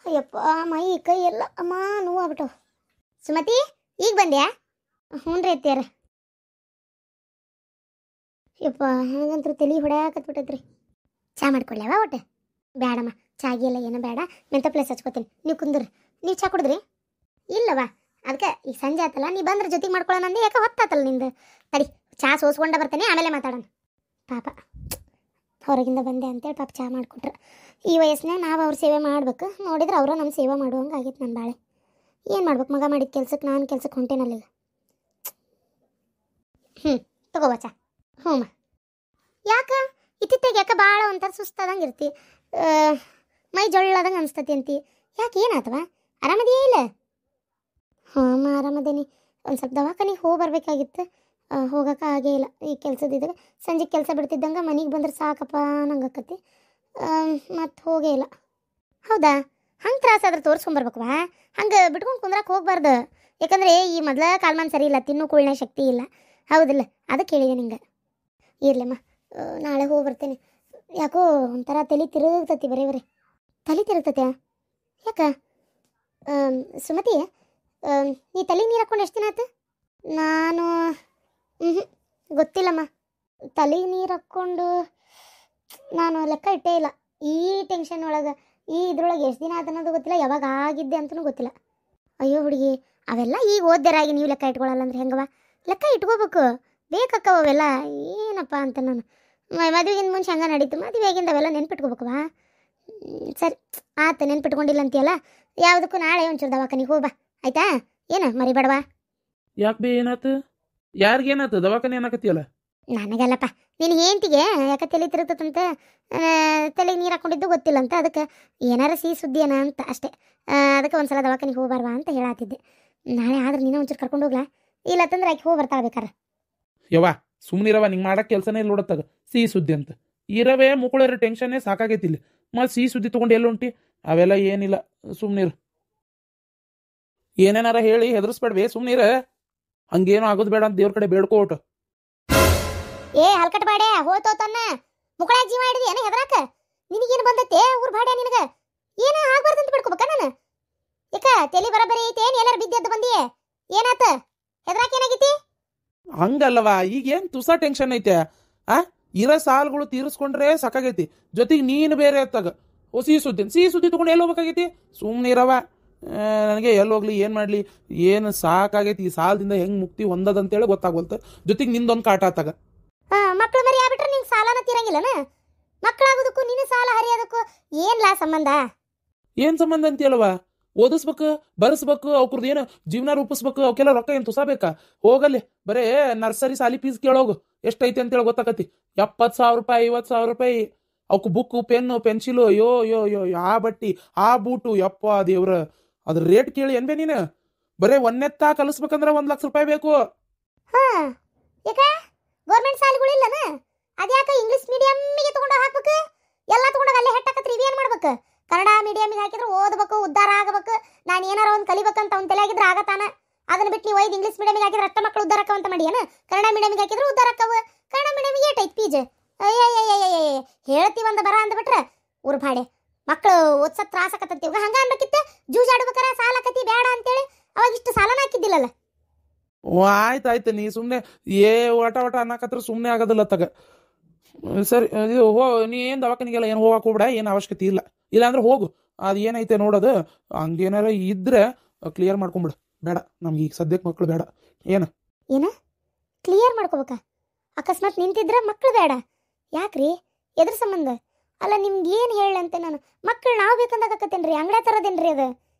ಅಯ್ಯಪ್ಪ ಮೈ ಕೈ ಎಲ್ಲ ಅಮ್ಮ ನೋವು ಆಗ್ಬಿಟ್ಟವು. ಸುಮತಿ ಈಗ ಬಂದ್ಯಾ? ಹ್ಞೂ ರೀ ಅತ್ಯಾರ. ಯಪ್ಪ ನನಗಂತೂ ತಲೆ ಹೊಡ್ಯಾಕತ್ಬಿಟ್ಟೈತ್ರಿ. ಚಾ ಮಾಡ್ಕೊಡ್ಲವ ಒಟ್ಟು? ಬೇಡಮ್ಮ, ಚಾಗಿ ಎಲ್ಲ ಏನೋ ಬೇಡ, ಮೆಂತ ಪ್ಲೇಸ್ ಹಚ್ಕೋತೀನಿ. ನೀವು ಕುಂದ್ರಿ. ನೀವು ಚಾ ಕುಡಿದ್ರಿ? ಇಲ್ಲವಾ, ಅದಕ್ಕೆ ಈಗ ಸಂಜೆ ಆತಲ್ಲ, ನೀ ಬಂದ್ರೆ ಜೊತೆಗೆ ಮಾಡ್ಕೊಳ್ಳೋಣ ಅಂದೆ. ಯಾಕೆ ಹೊತ್ತಾತಲ್ಲ ನಿಂದು. ತಡಿ, ಚಾ ಸೋಸ್ಕೊಂಡ ಬರ್ತೇನೆ, ಆಮೇಲೆ ಮಾತಾಡೋಣ. ಪಾಪ ಹೊರಗಿಂದ ಬಂದೆ ಅಂತೇಳಿ ಪಾಪ ಚಾ ಮಾಡಿಕೊಟ್ರೆ. ಈ ವಯಸ್ಸಿನಾಗ ನಾವು ಅವ್ರ ಸೇವೆ ಮಾಡ್ಬೇಕು. ನೋಡಿದ್ರೆ ಅವರು ನಮ್ಮ ಸೇವೆ ಮಾಡುವಂಗೆ ಆಗಿತ್ತು ನನ್ನ ಬಾಳೆ. ಏನು ಮಾಡ್ಬೇಕು ಮಗ ಮಾಡಿದ ಕೆಲ್ಸಕ್ಕೆ ನಾನು ಕೆಲ್ಸಕ್ಕೆ ಹೊಂಟೇನಲ್ಲ ಈಗ. ತಗೋವ ಚಾ. ಹ್ಞೂ ಯಾಕೆ ಇತ್ತಿತ್ತಾಗ ಯಾಕೆ ಭಾಳ ಒಂಥರ ಸುಸ್ತಾದಂಗೆ ಇರ್ತಿ, ಮೈ ಜೊಳ್ಳದಂಗೆ ಅನಿಸ್ತತಿ ಅಂತಿ. ಯಾಕೆ ಏನಾತವ? ಆರಾಮದಿಯೇ ಇಲ್ಲ? ಹಾಂ ಆರಾಮದೇನಿ. ಒಂದು ಸ್ವಲ್ಪ ದವಾಖಾನಿಗೆ ಹೋಗಿ ಬರಬೇಕಾಗಿತ್ತು, ಹೋಗೋಕೆ ಆಗೇ ಇಲ್ಲ ಈ ಕೆಲಸದಿದ್ದಾಗ. ಸಂಜೆ ಕೆಲಸ ಬಿಡ್ತಿದ್ದಂಗೆ ಮನೆಗೆ ಬಂದ್ರೆ ಸಾಕಪ್ಪ ನಂಗಕ್ಕತಿ, ಮತ್ತು ಹೋಗೇ ಇಲ್ಲ. ಹೌದಾ? ಹಂಗೆ ತ್ರಾಸಾದ್ರೆ ತೋರಿಸ್ಕೊಂಬರ್ಬೇಕವಾ, ಹಂಗೆ ಬಿಟ್ಕೊಂಡು ಕುಂದ್ರಕ್ಕೆ ಹೋಗ್ಬಾರ್ದು. ಯಾಕಂದರೆ ಈ ಮೊದಲ ಕಾಲ್ಮಾನ ಸರಿ ಇಲ್ಲ, ತಿನ್ನೋ ಕುಳ್ಳೆ ಶಕ್ತಿ ಇಲ್ಲ. ಹೌದಿಲ್ಲ? ಅದಕ್ಕೆ ಹೇಳಿದೆ ನಿಂಗೆ. ಇರ್ಲಮ್ಮ, ನಾಳೆ ಹೋಗಿ ಬರ್ತೇನೆ. ಯಾಕೋ ಒಂಥರ ತಲೆ ತಿರುಗ್ತತಿ, ಬರೀ ಬರೀ ತಲೆ ತಿರುಗ್ತತ್ಯಾ? ಯಾಕೆ ಸುಮತಿ, ನೀ ತಲೆ ನೀರು ಹಾಕ್ಕೊಂಡು ಎಷ್ಟು ದಿನ ಆಯ್ತು? ನಾನು ಗೊತ್ತಿಲ್ಲಮ್ಮ, ತಲೆ ನೀರು ಹಾಕ್ಕೊಂಡು ನಾನು ಲೆಕ್ಕ ಇಟ್ಟೇ ಇಲ್ಲ. ಈ ಟೆನ್ಷನ್ ಒಳಗೆ ಈ ಇದ್ರೊಳಗೆ ಎಷ್ಟು ದಿನ ಆಯ್ತು ಅನ್ನೋದು ಗೊತ್ತಿಲ್ಲ, ಯಾವಾಗ ಆಗಿದ್ದೆ ಅಂತಲೂ ಗೊತ್ತಿಲ್ಲ. ಅಯ್ಯೋ ಹುಡುಗಿ, ಅವೆಲ್ಲ ಈಗ ಓದ್ದಾರಾಗಿ ನೀವು ಲೆಕ್ಕ ಇಟ್ಕೊಳ್ಳಲ್ಲ ಅಂದ್ರೆ ಹೆಂಗವ? ಲೆಕ್ಕ ಇಟ್ಕೋಬೇಕು, ಬೇಕಕ್ಕವ ಅವೆಲ್ಲ. ಏನಪ್ಪ ಅಂತ ನಾನು ಮದುವೆಗಿಂತ ಮುಂಚೆ ಹಂಗೆ ನಡೀತು, ಮದುವೆಗಿಂದ ಅವೆಲ್ಲ ನೆನ್ಪಿಟ್ಕೋಬೇಕವಾ. ಸರಿ ಆಯ್ತು, ನೆನ್ಪಿಟ್ಕೊಂಡಿಲ್ಲ ಅಂತೀಯಲ್ಲ, ಯಾವುದಕ್ಕೂ ನಾಳೆ ಒಂಚೂರು ದವಾಖಾನಿಗೆ ಹೋಗ್ಬಾ ಆಯ್ತಾ? ಏನು ಮರಿಬೇಡವಾ? ಯಾಕೆ ಬೇ ಏನಾಯ್ತು? ಯಾರಿಗೇನಾಯ್ತು? ದವಾಖಾನೆ ಏನಾಕತ್ತಿಯಲ್ಲ? ನನಗಲ್ಲಪ್ಪ, ನಿನ್ನ ಹೆಂಡ್ತಿಗೆ ಯಾಕೆ ತಲೆ ತಿರುಗ್ತದಂತ, ತಲೆಗೆ ನೀರು ಹಾಕ್ಕೊಂಡಿದ್ದು ಗೊತ್ತಿಲ್ಲ ಅಂತ, ಅದಕ್ಕೆ ಏನಾರ ಸಿಹಿ ಸುದ್ದಿ ಏನ ಅಂತ ಅಷ್ಟೇ. ಅದಕ್ಕೆ ಒಂದ್ಸಲ ದವಾಖಾನಿಗೆ ಹೋಗ್ಬಾರ್ವಾ ಅಂತ ಹೇಳತ್ತಿದ್ದೆ. ನಾಳೆ ಆದ್ರೆ ನೀನು ಒಂಚೂರು ಕರ್ಕೊಂಡು ಹೋಗ್ಲಾ? ಇಲ್ಲತ್ತಂದ್ರೆ ಆಕೆ ಹೋಗಿ ಬರ್ತಾಳೆ ಬೇಕಾರೆ. ಯವ್ವ ಸುಮ್ಮನಿರವ, ನಿಂಗೆ ಮಾಡಕ್ಕೆ ಕೆಲಸನೇ ಇಲ್ಲ ನೋಡತ್ತಾಗ ಸಿಹಿ ಸುದ್ದಿ ಅಂತ. ಇರವೇ ಮುಕ್ಕಳರ ಟೆನ್ಷನ್ನೇ ಸಾಕಾಗೈತಿ ಇಲ್ಲಿ, ಮತ್ತು ಸಿಹಿ ಸುದ್ದಿ ತೊಗೊಂಡು ಎಲ್ಲ ಉಂಟಿ? ಅವೆಲ್ಲ ಏನಿಲ್ಲ, ಸುಮ್ಮನಿರು. ಏನೇನಾರ ಹೇಳಿ ಹೆದರ್ಸ್ಬೇಡ್ಬೇ, ಸುಮ್ಮನಿರ. ಹಂಗೇನು ಆಗೋದು ಬೇಡ ಅಂತ ದೇವ್ರ ಕಡೆ ಬೇಡ್ಕೋಟ. ಏ ಹಲ್ಕಟ್ ಬಾಡೆ, ಹೋತೋತನ್ನ ಮುಕ್ಕಳಾಗ ಜೀವ ಹಿಡಿದಿ ಏನು ಹೆದರಾಕ? ನಿನಗೇನು ಬಂದೈತೆ ಊರ್ ಬಾಡೆ? ನಿನಗೆ ಏನು ಆಗ್ಬಾರ್ದಂತ ಬಿಡ್ಕೋಬೇಕ ನಾನು? ಯಾಕ ತಲೆ ಬರಬರಿ ಐತೆ ಏನು? ಎಲ್ಲಾರು ಬಿದ್ದೆದ್ದು ಬಂದಿಯೇ? ಏನಾತ? ಹೆದರಾಕ ಏನಾಗೈತಿ? ಹಂಗಲ್ಲವಾ, ಈಗೇನು ತುಸಾ ಟೆನ್ಷನ್ ಐತೆ? ಇರೋ ಸಾಲುಗಳು ತೀರಿಸ್ಕೊಂಡ್ರೆ ಸಾಕಾಗೈತಿ, ಜೊತೆಗೆ ನೀನು ಬೇರೆ ಎತ್ತಾಗ ಸಿಹಿ ಸುದ್ದಿ ತೊಗೊಂಡು ಎಲ್ಲಿ ಹೋಗ್ಬೇಕಾಗೈತಿ? ಸುಮ್ಮನಿರವ. ನನಗೆ ಎಲ್ಲಿ ಹೋಗ್ಲಿ, ಏನು ಮಾಡಲಿ, ಏನು ಸಾಕಾಗೈತಿ. ಈ ಸಾಲದಿಂದ ಹೆಂಗೆ ಮುಕ್ತಿ ಹೊಂದದಂತೇಳಿ ಗೊತ್ತಾಗೋಲ್ತು, ಜೊತೆಗೆ ನಿಂದೊಂದು ಕಾಟ ಆತಾಗ. ಮಕ್ಕಳು ಮರಿ ಆಗ್ಬಿಟ್ರೆ ನಿಂಗೆ ಸಾಲನ ತೀರಂಗಿಲ್ಲನ? ಮಕ್ಕಳಾಗೋದಕ್ಕೂ ನಿನ್ನ ಸಾಲ ಹರಿಯೋದಕ್ಕೂ ಏನ್ಲಾ ಸಂಬಂಧ? ಏನು ಸಂಬಂಧ ಅಂತೀಯಲ್ವ? ಓದಿಸ್ಬೇಕು, ಬರೆಸ್ಬೇಕು, ಅವ್ರದ್ದು ಏನು ಜೀವನ ರೂಪಿಸ್ಬೇಕು, ಅವಕ್ಕೆಲ್ಲ ರೊಕ್ಕ ಏನು ತುಸಾಬೇಕಾ? ಹೋಗಲ್ಲಿ ಬರೇ ನರ್ಸರಿ ಸಾಲಿ ಫೀಸ್ ಕೇಳೋಗು, ಎಷ್ಟೈತೆ ಅಂತೇಳಿ ಗೊತ್ತಾಕತಿ. 70,000 ರೂಪಾಯಿ, 50,000 ರೂಪಾಯಿ. ಅವಕ್ಕೆ ಬುಕ್ಕು, ಪೆನ್ನು, ಪೆನ್ಸಿಲು, ಯೋ ಯೋ ಯೋ ಆ ಬಟ್ಟಿ, ಆ ಬೂಟು, ಯಪ್ಪ ದೇವ್ರ, ಅದ್ರ ರೇಟ್ ಕೇಳಿ ಏನ್ಬೇ ನೀನು? ಬರೇ ಒಂದೆತ್ತ ಕಲಿಸ್ಬೇಕಂದ್ರೆ 1,00,000 ರೂಪಾಯಿ ಬೇಕು. ಯಾಕ ಗೌರ್ಮೆಂಟ್ ಸಾಲುಗಳಿಲ್ಲನ? ಅದ್ಯಾಕ ಇಂಗ್ಲಿಷ್ ಮೀಡಿಯಮ್ಮಿಗೆ ತಗೊಂಡು ಹಾಕ್ಬೇಕು? ಎಲ್ಲ ತಗೊಂಡಾಗ ಅಲ್ಲೇ ಹೆಟ್ಟಾಕತ್ರಿ. ಇವೇನು ಮಾಡ್ಬೇಕು? ಕನ್ನಡ ಮೀಡಿಯಮಿಗೆ ಹಾಕಿದ್ರೆ ಓದಬೇಕು, ಉದ್ಧಾರ ಆಗಬೇಕು, ನಾನು ಏನಾರ ಒಂದು ಕಲಿಬೇಕಂತ ಅವ್ನು ತಲೆಯಾಗಿದ್ರೆ ಆಗತಾನ. ಅದನ್ನ ಬಿಟ್ಟು ನೀವು ಇಂಗ್ಲಿಷ್ ಮೀಡಿಯಮಿಗೆ ಹಾಕಿದ್ರೆ ಅಷ್ಟ ಮಕ್ಕಳು ಉದ್ಧಾರ ಆಕ್ಕವಂತ ಮಾಡಿ ಏನು? ಕನ್ನಡ ಮೀಡಿಯಮಿಗೆ ಹಾಕಿದ್ರೆ ಉದ್ಧಾರ ಆಕ್ಕವು. ಕನ್ನಡ ಮೀಡಿಯಮಿಗೆ ಏಟೈತೆ ಫೀಸ್? ಹೇಳ್ತೀವಿ ಒಂದು ಬರ ಅಂದ್ಬಿಟ್ರೆ ಊರ್ ಭಾಡೆ ಮಕ್ಕಳು ಓದ್ಸತ್ ತ್ರಾಸಕತ್ತೀವಿ. ಹಂಗ ಅನ್ಬೇಕಿತ್ತು, ಜೂಜಾಡ್ಬೇಕಾರ ಸಾಲ ಕತಿ ಬೇಡ ಅಂತೇಳಿ ಅವಾಗ ಇಷ್ಟು ಸಾಲನ ಹಾಕಿದ್ದಿಲ್ಲಲ್ಲ. ಆಯ್ತಾಯ್ತು, ನೀ ಸುಮ್ಮನೆ ಒಟ ಅನ್ನಕತ್ರ ಸುಮ್ಮನೆ ಆಗೋದಿಲ್ಲ ತಗ. ಸರಿ, ಇದು ನೀ ಏನು ದವಾಖಾನಿಗೆಲ್ಲ ಏನು ಹೋಗಕ್ಕೆ ಹೋಗ್ಬೇಡ, ಏನು ಅವಶ್ಯಕತೆ ಇಲ್ಲ. ಇಲ್ಲಾಂದ್ರೆ ಹೋಗು, ಅದು ಏನೈತೆ ನೋಡೋದು. ಹಂಗೇನಾರ ಇದ್ರೆ ಕ್ಲಿಯರ್ ಮಾಡ್ಕೊಂಬಿಡು. ಬೇಡ ನಮ್ಗೆ ಈಗ ಸದ್ಯಕ್ಕೆ ಮಕ್ಕಳು ಬೇಡ. ಏನು ಕ್ಲಿಯರ್ ಮಾಡ್ಕೋಬೇಕಾ? ಅಕಸ್ಮಾತ್ ನಿಂತಿದ್ರೆ ಮಕ್ಕಳು ಬೇಡ ಯಾಕ್ರಿ? ಎದ್ರ ಸಂಬಂಧ? ಅಲ್ಲ ನಿಮ್ಗೆ ಏನು ಹೇಳಂತೆ ನಾನು? ಮಕ್ಕಳು ನಾವು ಬೇಕಂದಾಗತ್ತೇನ್ರಿ? ಅಂಗಡ ತರೋದೇನ್ರಿ ಅದು?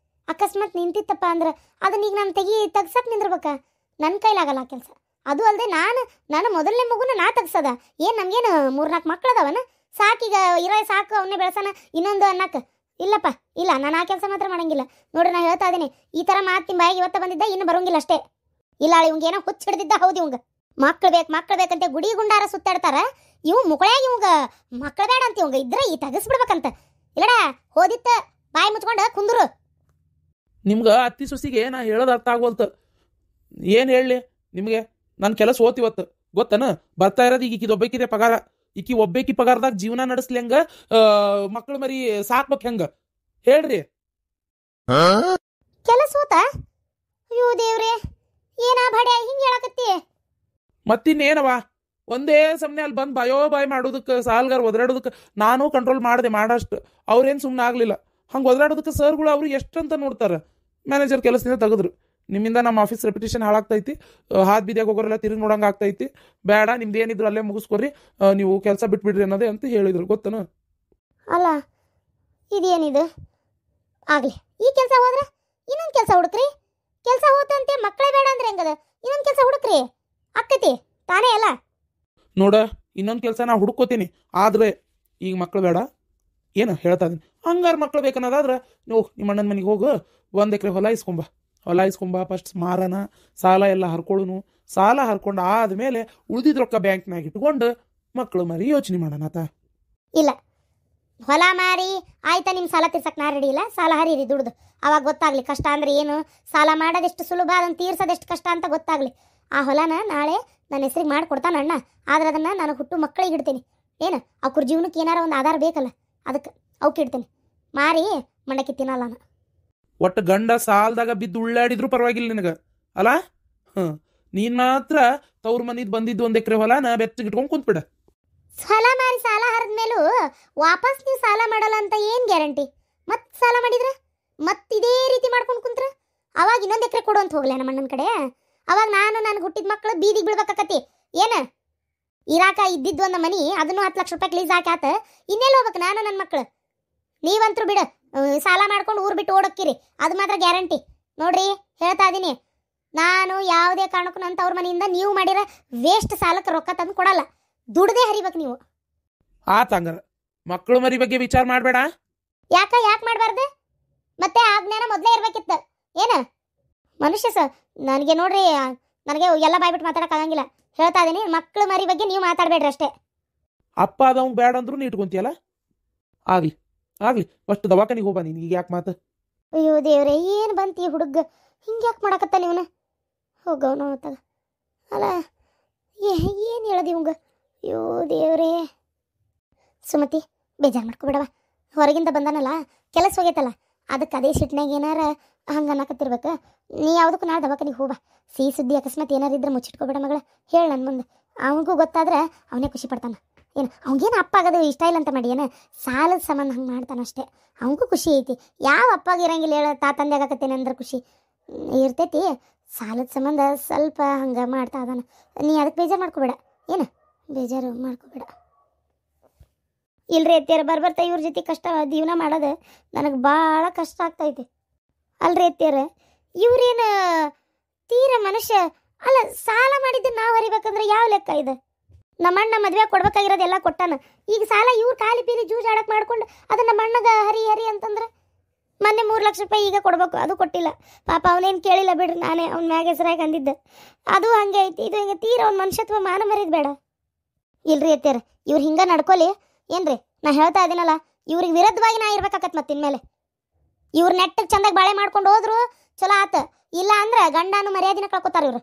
ಅಕಸ್ಮಾತ್ ನಿಂತಿತ್ತಪ್ಪ ಅಂದ್ರೆ ಅದನ್ನ ಈಗ ನಾನು ತೆಗ್ಸಕ್ಕೆ ನಿಂದಿರ್ಬೇಕಾ? ನನ್ನ ಕೈಲಾಗಲ್ಲ ಕೆಲಸ. ಅದು ಅಲ್ಲದೆ ನಾನು ಮೊದಲನೇ ಮಗುನ ನಾ ತೆಗ್ಸದ ಏನು? ನಮಗೇನು 3-4 ಮಕ್ಳು ಅದಾವನ? ಸಾಕೀಗ ಇರೋ ಸಾಕು, ಅವನ್ನೇ ಬೆಳೆಸೋಣ ಇನ್ನೊಂದು ಅನ್ನಕ್ಕೆ? ಇಲ್ಲಪ್ಪ, ಇಲ್ಲ, ನಾನು ಆ ಕೆಲಸ ಮಾತ್ರ ಮಾಡಂಗಿಲ್ಲ. ನೋಡ್ರಿ, ನಾ ಹೇಳ್ತಾ ಇದ್ದೀನಿ, ಈ ಥರ ಮಾತು ನಿಮ್ಮ ಬಾಯಿಗೆ ಇವತ್ತು ಬಂದಿದ್ದ ಇನ್ನು ಬರೋಂಗಿಲ್ಲ ಅಷ್ಟೇ. ಇಲ್ಲ ಇವಂಗೆ ಏನೋ ಹುಚ್ಚ ಹಿಡ್ದಿದ್ದ. ಹೌದು, ಇವಂಗ ಮಕ್ಳು ಬೇಕಂತೆ ಗುಡಿ ಗುಂಡಾರ ಸುತ್ತಾಡ್ತಾರ. ಇವು ಮುಕ್ಕಳಾಗಿ ಇವಂಗ ಮಕ್ಳು ಬೇಡ ಅಂತ ಇವಂಗ ಇದ್ರೆ ಈ ತೆಗಿಸ್ಬಿಡ್ಬೇಕಂತ. ಇಲ್ಲಡ ಹೋದಿತ್ತ ಬಾಯಿ ಮುಚ್ಕೊಂಡು ಕುಂದ್ರು. ನಿಮ್ಗೆ ಅತ್ತಿ ಸೊಸಿಗೆ ನಾ ಹೇಳೋದು ಅರ್ಥ ಆಗೋಲ್ತು. ಏನು ಹೇಳಲಿ ನಿಮಗೆ? ನನ್ನ ಕೆಲಸ ಓದ್ತಿವತ್ತು ಗೊತ್ತನ? ಬರ್ತಾ ಇರೋದು ಈಗ ಒಬ್ಬಾಕಿದೆ ಪಗಾರ. ಒಬ್ಬಾಕಿ ಪಗಾರದಾಗ ಜೀವನ ನಡೆಸ್ಲಿ ಹೆಂಗ? ಮಕ್ಕಳು ಮರಿ ಸಾಕ್ಬೇಕು ಹೆಂಗ ಹೇಳ್ರಿ? ಕೆಲಸ ಹೋತ? ಅಯ್ಯೋ ದೇವ್ರೆ, ಏನಾ ಬಡ್ಯ ಹಿಂಗೆ ಹೇಳಕತ್ತಿ? ಮತ್ತಿನ್ನೇನವ, ಒಂದೇ ಸಮನೆ ಅಲ್ಲಿ ಬಂದು ಬಾಯೋ ಬಾಯ್ ಮಾಡೋದಕ್ಕೆ ಸಾಲ್ಗಾರ್ ಒದರಾಡೋದಕ್ಕೆ ನಾನು ಕಂಟ್ರೋಲ್ ಮಾಡಿದೆ ಮಾಡಷ್ಟು. ಅವ್ರೇನು ಸುಮ್ಮನೆ ಆಗಲಿಲ್ಲ. ಹಂಗೆ ಒದರಾಡೋದಕ್ಕೆ ಸರ್ಗಳು ಅವರು ಎಷ್ಟಂತ ನೋಡ್ತಾರೆ. ಮ್ಯಾನೇಜರ್ ಕೆಲಸದಿಂದ ತೆಗೆದ್ರು. ನಿಮ್ಮಿಂದ ನಮ್ಮ ಆಫೀಸ್ ರೆಪ್ಯುಟೇಷನ್ ಹಾಳಾಗ್ತೈತಿ, ಹಾತ್ ಬೀದಿಯಾಗ ಹೋಗೋರೆಲ್ಲ ತಿರುಗಿ ನೋಡಂಗೆ ಆಗ್ತೈತಿ, ಬೇಡ ನಿಮ್ದು ಏನಿದ್ರು ಅಲ್ಲೇ ಮುಗಿಸ್ಕೊರಿ, ನೀವು ಕೆಲಸ ಬಿಟ್ಬಿಡ್ರಿ ಅನ್ನೋದೇ ಅಂತ ಹೇಳಿದ್ರು. ಗೊತ್ತನ? ಅಲ್ಲ ಇದೇನಿದು? ಆಗ್ಲಿ, ಈ ಕೆಲಸ ಹೋದ್ರೆ ಇನ್ನೊಂದು ಕೆಲಸ ಹುಡುಕ್ರಿ. ಕೆಲಸ ಹೋತಂತೆ ಮಕ್ಕಳೇ ಬೇಡ ಅಂದ್ರೆ ಹೆಂಗದ? ಇನ್ನೊಂದು ಕೆಲಸ ಹುಡುಕ್ರಿ, ಅಕ್ಕತಿ ತಾನೇ ಅಲ್ಲ. ನೋಡ, ಇನ್ನೊಂದು ಕೆಲಸ ನಾ ಹುಡುಕೋತೀನಿ, ಆದರೆ ಈಗ ಮಕ್ಳು ಬೇಡ. ಏನು ಹೇಳ್ತಾ ಇದೀನಿ, ಹಂಗಾರು ಮಕ್ಳು ಬೇಕನ್ನೋದಾದ್ರೆ ನೀವು ನಿಮ್ಮ ಅಣ್ಣನ ಮನೆಗೆ ಹೋಗು, 1 ಎಕರೆ ಹೊಲ ಇಸ್ಕೊಂಬ ಫಸ್ಟ್ ಮಾರನ, ಸಾಲ ಎಲ್ಲ ಹರ್ಕೊಳ್ಳುನು. ಸಾಲ ಹರ್ಕೊಂಡು ಆದಮೇಲೆ ಉಳಿದಿದ್ ರೊಕ್ಕ ಬ್ಯಾಂಕ್ನಾಗ ಇಟ್ಕೊಂಡು ಮಕ್ಕಳು ಮರಿ ಯೋಚನೆ ಮಾಡೋಣ ಆತ. ಇಲ್ಲ, ಹೊಲ ಮಾರಿ ಆಯ್ತಾ, ನಿಮ್ಮ ಸಾಲ ತೀರ್ಸಕ್ಕೆ ನಾ ರೆಡಿ ಇಲ್ಲ. ಸಾಲ ಹರಿರಿ ದುಡ್ದು, ಅವಾಗ ಗೊತ್ತಾಗ್ಲಿ ಕಷ್ಟ ಅಂದ್ರೆ ಏನು, ಸಾಲ ಮಾಡೋದೆಷ್ಟು ಸುಲಭ, ಅದನ್ನು ತೀರ್ಸೋದೆಷ್ಟು ಕಷ್ಟ ಅಂತ ಗೊತ್ತಾಗ್ಲಿ. ಆ ಹೊಲನ ನಾಳೆ ನನ್ನ ಹೆಸ್ರಿಗೆ ಮಾಡಿಕೊಡ್ತಾನೆ ಅಣ್ಣ. ಆದ್ರೆ ಅದನ್ನು ನಾನು ಹುಟ್ಟು ಮಕ್ಕಳಿಗೆ ಇಡ್ತೀನಿ. ಏನು ಅವ್ರ ಜೀವನಕ್ಕೆ ಏನಾರ ಒಂದು ಆಧಾರ ಬೇಕಲ್ಲ, ಅದಕ್ಕೆ ಅವಕ್ಕೆ ಇಡ್ತೀನಿ. ಮಾರಿ ಮಂಡಕ್ಕಿ ತಿನ್ನಲ್ಲ ನಾನು. ಒಟ್ಟು ಗಂಡ ಸಾಲದಾಗ ಬಿದ್ದು ಉಳ್ಳಾಡಿದ್ರು ಪರವಾಗಿಲ್ಲ ನಿನಗೆ ಅಲ್ಲ. ನೀನು ಮಾತ್ರ ತವ್ರ ಮನಿದ್ ಬಂದಿದ್ದು 1 ಎಕರೆ ಹೊಲನ ಬೆಚ್ಚಗೆ ಇಟ್ಕೊಂಡು ಕುಂತ್ಬಿಡ. ಸಾಲ ಮಾರಿ ಸಾಲ ಹರಿದ್ಮೇಲೂ ವಾಪಸ್ ನೀವು ಸಾಲ ಮಾಡಲ್ಲ ಅಂತ ಏನು ಗ್ಯಾರಂಟಿ? ಮತ್ತೆ ಸಾಲ ಮಾಡಿದ್ರೆ ಮತ್ತೆ ಇದೇ ರೀತಿ ಮಾಡ್ಕೊಂಡು ಕುಂತ್ರ ಅವಾಗ ಇನ್ನೊಂದು ಎಕರೆ ಕೊಡು ಅಂತ ಹೋಗ್ಲೇ ನಮ್ಮ ಅಣ್ಣನ ಕಡೆ. ಅವಾಗ ನಾನು ನನಗೆ ಹುಟ್ಟಿದ ಮಕ್ಕಳು ಬೀದಿಗೆ ಬೀಳ್ಬೇಕಾಕತಿ. ಏನು ಇರಾಕ ಇದ್ದಿದ್ದು ಒಂದು ಮನಿ, ಅದನ್ನು 10 ಲಕ್ಷ ರೂಪಾಯಿ ಲೀಸ್ ಹಾಕಿ ಆತ, ಇನ್ನೆಲ್ಲ ಹೋಗ್ಬೇಕು ನಾನು ನನ್ನ ಮಕ್ಕಳು? ನೀವಂತರೂ ಬಿಡು, ಸಾಲ ಮಾಡ್ಕೊಂಡು ಊರು ಬಿಟ್ಟು ಓಡೋಕ್ಕಿರಿ, ಅದು ಮಾತ್ರ ಗ್ಯಾರಂಟಿ. ನೋಡ್ರಿ ಹೇಳ್ತಾ ಇದ್ದೀನಿ, ನಾನು ಯಾವುದೇ ಕಾರಣಕ್ಕೂ ನನ್ನ ತವ್ರ ಮನೆಯಿಂದ ನೀವು ಮಾಡಿರೋ ವೇಸ್ಟ್ ಸಾಲಕ್ಕೆ ರೊಕ್ಕ ತಂದು ಕೊಡಲ್ಲ. ದುಡ್ದೇ ಹರಿಬೇಕು ನೀವು. ಆತಂಗಾರ ಮಕ್ಕಳು ಮರಿ ಬಗ್ಗೆ ವಿಚಾರ ಮಾಡಬೇಡ. ಯಾಕೆ ಮಾಡಬಾರ್ದು? ಮತ್ತೆ ಆ ಜ್ಞಾನ ಮೊದಲೇ ಇರ್ಬೇಕಿತ್ತು. ಏನು ಮನುಷ್ಯ ನನಗೆ ನೋಡ್ರಿ, ನನಗೆ ಎಲ್ಲ ಬಾಯ್ಬಿಟ್ಟು ಮಾತಾಡೋಕ್ಕಾಗಂಗಿಲ್ಲ. ಹೇಳ್ತಾ ಇದ್ದೀನಿ, ಮಕ್ಕಳು ಮರಿ ಬಗ್ಗೆ ನೀವು ಮಾತಾಡಬೇಡ್ರಿ ಅಷ್ಟೇ. ಅಪ್ಪ ಅದವ್ ಬೇಡ ಅಂದ್ರೂ ನೀ ಇಟ್ಕೊಂತೀಯಲ್ಲ. ಆಗ್ಲಿ ಫಸ್ಟ್ ದವಾಖಾನಿಗೆ ಹೋಗ. ನೀನು ಈಗ ಯಾಕೆ ಮಾತು? ಅಯ್ಯೋ ದೇವ್ರೆ, ಏನು ಬಂತು ಈ ಹುಡುಗ, ಹಿಂಗೆ ಯಾಕೆ ಮಾಡಕತ್ತ ನೀವನ? ಹೋಗವನು ತಗ ಅಲ್ಲ, ಏನು ಹೇಳೋದು ಇವಂಗ? ಅಯ್ಯೋ ದೇವ್ರೇ. ಸುಮತಿ, ಬೇಜಾರು ಮಾಡ್ಕೊಬೇಡವ. ಹೊರಗಿಂದ ಬಂದಾನಲ್ಲ, ಕೆಲಸ ಹೋಗೈತಲ್ಲ, ಅದಕ್ಕೆ ಅದೇ ಸಿಟ್ನಾಗ ಏನಾರ ಹಂಗೆ ಅನ್ನಕತ್ತಿರ್ಬೇಕು. ನೀ ಯಾವುದಕ್ಕೂ ನಾಳೆ ದವಾಖಾನಿಗೆ ಹೋಗ. ಸಿಹಿ ಸುದ್ದಿ ಅಕಸ್ಮಾತ್ ಏನಾರು ಇದ್ರೆ ಮುಚ್ಚಿಟ್ಕೊಬೇಡ ಮಗಳ, ಹೇಳು ನನ್ನ ಮುಂದೆ. ಅವನಿಗೂ ಗೊತ್ತಾದ್ರೆ ಅವನೇ ಖುಷಿ ಪಡ್ತಾನೆ. ಏನು ಅವ್ಗೇನು ಅಪ್ಪ ಆಗೋದು ಇಷ್ಟ ಇಲ್ಲ ಅಂತ ಮಾಡಿ ಏನು, ಸಾಲದ ಸಂಬಂಧ ಹಂಗೆ ಮಾಡ್ತಾನಷ್ಟೇ. ಅವನಿಗೂ ಖುಷಿ ಐತಿ. ಯಾವ ಅಪ್ಪಾಗ ಇರಂಗಿಲ್ಲ ಹೇಳ, ತಂದೆ ಆಗಕತ್ತೇನೆ ಅಂದ್ರೆ ಖುಷಿ ಇರ್ತೈತಿ. ಸಾಲದ ಸಂಬಂಧ ಸ್ವಲ್ಪ ಹಂಗೆ ಮಾಡ್ತಾ ಅದಾನ. ನೀ ಅದಕ್ಕೆ ಬೇಜಾರು ಮಾಡ್ಕೋಬೇಡ. ಏನು ಬೇಜಾರು ಮಾಡ್ಕೋಬೇಡ. ಇಲ್ರಿ ಅತ್ತಿಯರ ಬರ್ಬರ್ತಾ ಇವ್ರ ಜೊತೆ ಕಷ್ಟ ಜೀವನ ಮಾಡೋದು ನನಗೆ ಭಾಳ ಕಷ್ಟ ಆಗ್ತೈತಿ. ಅಲ್ರಿ ಅತ್ತಿಯರ, ಇವ್ರೇನು ತೀರ ಮನುಷ್ಯ ಅಲ್ಲ. ಸಾಲ ಮಾಡಿದ್ದು ನಾವು ಹರಿಬೇಕಂದ್ರೆ ಯಾವ ಲೆಕ್ಕ ಇದೆ? ನಮ್ಮಣ್ಣ ಮದುವೆ ಕೊಡ್ಬೇಕಾಗಿರೋದೆಲ್ಲ ಕೊಟ್ಟಾನ. ಈಗ ಸಾಲ ಇವ್ರು ಖಾಲಿ ಪೀಲಿ ಜೂಜಾಡಕ್ಕೆ ಮಾಡ್ಕೊಂಡು ಅದು ನಮ್ಮ ಅಣ್ಣಗೆ ಹರಿ ಅಂತಂದ್ರೆ ಮೊನ್ನೆ 3 ಲಕ್ಷ ರೂಪಾಯಿ ಈಗ ಕೊಡ್ಬೇಕು, ಅದು ಕೊಟ್ಟಿಲ್ಲ. ಪಾಪ ಅವನೇನು ಕೇಳಿಲ್ಲ ಬಿಡ್ರಿ, ನಾನೇ ಅವ್ನ ಮ್ಯಾಗ ಹೆಸರಾಗಿ ಅಂದಿದ್ದೆ. ಅದು ಹಂಗೆ ಐತಿ, ಇದು ಹಿಂಗೆ ತೀರ ಅವ್ನ ಮನುಷ್ಯತ್ವ ಮಾನ ಮರಿದ್ ಬೇಡ. ಇಲ್ರಿ ಅತ್ತಿಯರ, ಇವ್ರು ಹಿಂಗೆ ನಡ್ಕೊಲಿ ಏನ್ರಿ? ನಾ ಹೇಳ್ತಾ ಇದ್ದೀನಲ್ಲ, ಇವ್ರಿಗೆ ವಿರುದ್ಧವಾಗಿ ನಾ ಇರ್ಬೇಕಾಕತ್ ಮತ್ತೆ ಇನ್ಮೇಲೆ. ಇವ್ರು ನೆಟ್ಟಗೆ ಚಂದಾಗಿ ಬಾಳೆ ಮಾಡ್ಕೊಂಡು ಹೋದ್ರು ಚಲೋ ಆತ. ಇಲ್ಲ ಅಂದ್ರೆ ಗಂಡನು ಮರ್ಯಾದಿನ ಕಳ್ಕೊತಾರ ಇವ್ರು.